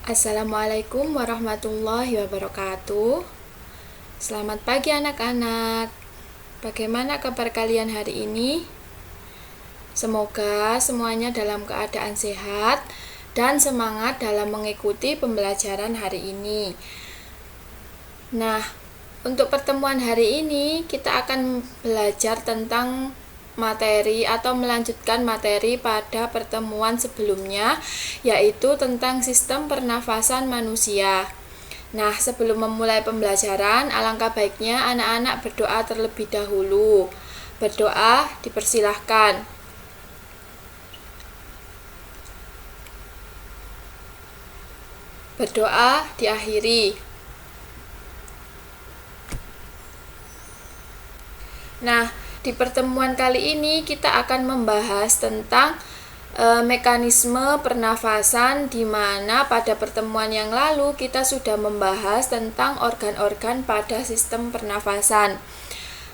Assalamualaikum warahmatullahi wabarakatuh. Selamat pagi anak-anak. Bagaimana kabar kalian hari ini? Semoga semuanya dalam keadaan sehat dan semangat dalam mengikuti pembelajaran hari ini. Nah, untuk pertemuan hari ini kita akan belajar tentang materi atau melanjutkan materi pada pertemuan sebelumnya, yaitu tentang sistem pernafasan manusia. Nah, sebelum memulai pembelajaran, alangkah baiknya anak-anak berdoa terlebih dahulu. Berdoa dipersilahkan. Berdoa diakhiri. Nah, di pertemuan kali ini kita akan membahas tentang mekanisme pernafasan, di mana pada pertemuan yang lalu kita sudah membahas tentang organ-organ pada sistem pernafasan.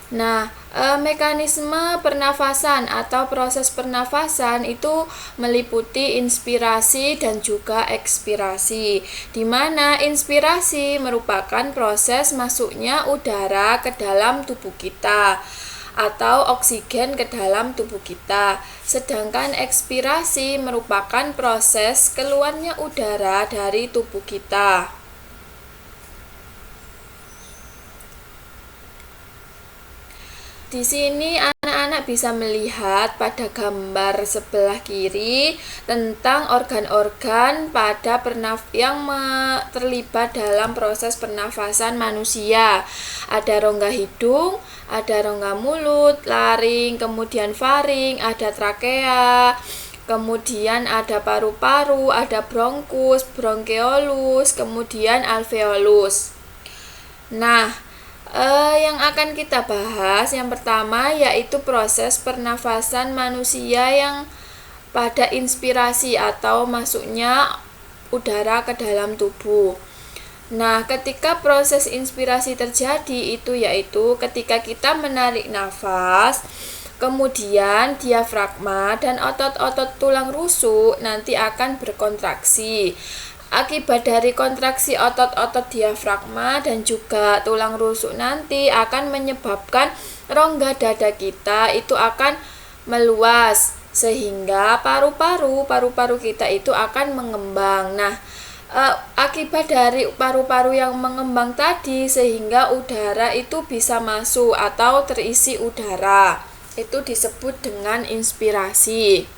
Nah, mekanisme pernafasan atau proses pernafasan itu meliputi inspirasi dan juga ekspirasi, di mana inspirasi merupakan proses masuknya udara ke dalam tubuh kita atau oksigen ke dalam tubuh kita. Sedangkan ekspirasi merupakan proses keluarnya udara dari tubuh kita. Di sini anak-anak bisa melihat pada gambar sebelah kiri tentang organ-organ pada yang terlibat dalam proses pernafasan manusia. Ada rongga hidung, ada rongga mulut, laring, kemudian faring, ada trakea, kemudian ada paru-paru, ada bronkus, bronkeolus, kemudian alveolus. Nah, yang akan kita bahas yang pertama yaitu proses pernafasan manusia yang pada inspirasi atau masuknya udara ke dalam tubuh. Nah, ketika proses inspirasi terjadi itu yaitu ketika kita menarik nafas, kemudian diafragma dan otot-otot tulang rusuk nanti akan berkontraksi. Akibat dari kontraksi otot-otot diafragma dan juga tulang rusuk nanti akan menyebabkan rongga dada kita itu akan meluas sehingga paru-paru kita itu akan mengembang. Nah, akibat dari paru-paru yang mengembang tadi sehingga udara itu bisa masuk atau terisi udara. Itu disebut dengan inspirasi.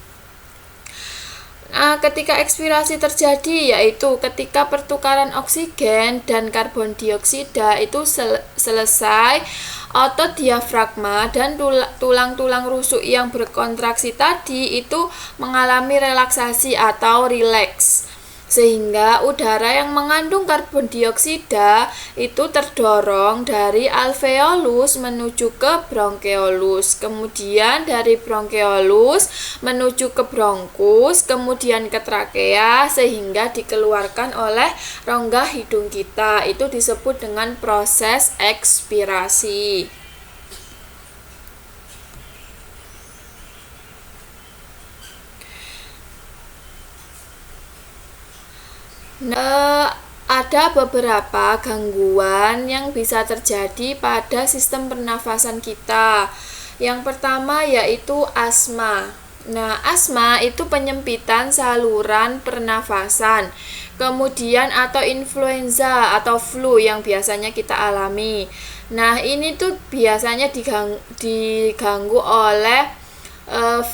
Nah, ketika ekspirasi terjadi yaitu ketika pertukaran oksigen dan karbon dioksida itu selesai, otot diafragma dan tulang-tulang rusuk yang berkontraksi tadi itu mengalami relaksasi atau rileks, sehingga udara yang mengandung karbon dioksida itu terdorong dari alveolus menuju ke bronkeolus, kemudian dari bronkeolus menuju ke bronkus, kemudian ke trakea sehingga dikeluarkan oleh rongga hidung kita. Itu disebut dengan proses ekspirasi. Ada beberapa gangguan yang bisa terjadi pada sistem pernafasan kita. Yang pertama yaitu asma. Nah, asma itu penyempitan saluran pernafasan. Kemudian atau influenza atau flu yang biasanya kita alami. Nah, ini tuh biasanya diganggu oleh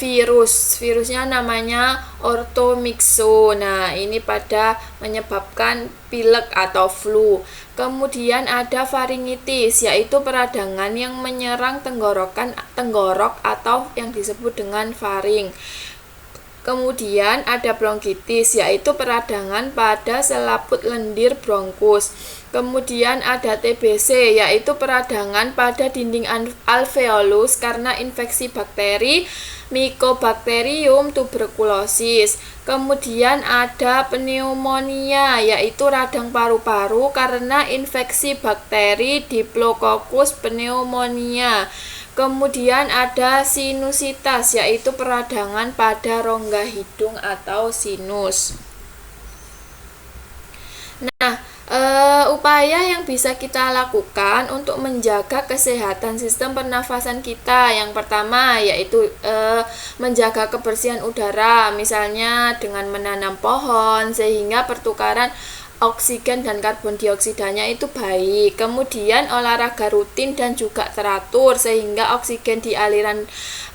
virusnya namanya orthomyxo. Nah, ini pada menyebabkan pilek atau flu. Kemudian ada faringitis, yaitu peradangan yang menyerang tenggorok atau yang disebut dengan faring. Kemudian ada bronkitis, yaitu peradangan pada selaput lendir bronkus. Kemudian ada TBC, yaitu peradangan pada dinding alveolus karena infeksi bakteri Mycobacterium tuberculosis. Kemudian ada pneumonia, yaitu radang paru-paru karena infeksi bakteri Diplococcus pneumonia. Kemudian ada sinusitas, yaitu peradangan pada rongga hidung atau sinus. Nah, upaya yang bisa kita lakukan untuk menjaga kesehatan sistem pernafasan kita, yang pertama yaitu menjaga kebersihan udara, misalnya dengan menanam pohon sehingga pertukaran oksigen dan karbon dioksidanya itu baik. Kemudian olahraga rutin dan juga teratur sehingga oksigen di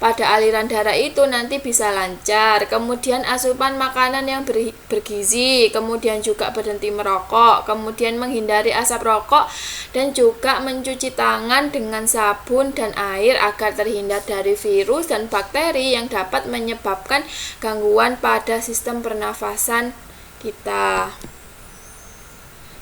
pada aliran darah itu nanti bisa lancar. Kemudian asupan makanan yang bergizi, kemudian juga berhenti merokok, kemudian menghindari asap rokok dan juga mencuci tangan dengan sabun dan air agar terhindar dari virus dan bakteri yang dapat menyebabkan gangguan pada sistem pernafasan kita.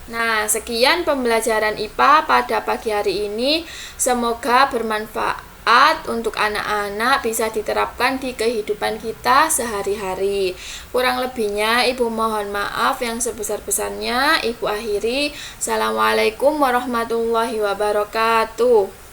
Nah, sekian pembelajaran IPA pada pagi hari ini. Semoga bermanfaat untuk anak-anak, bisa diterapkan di kehidupan kita sehari-hari. Kurang lebihnya, Ibu mohon maaf yang sebesar-besarnya. Ibu akhiri. Assalamualaikum warahmatullahi wabarakatuh.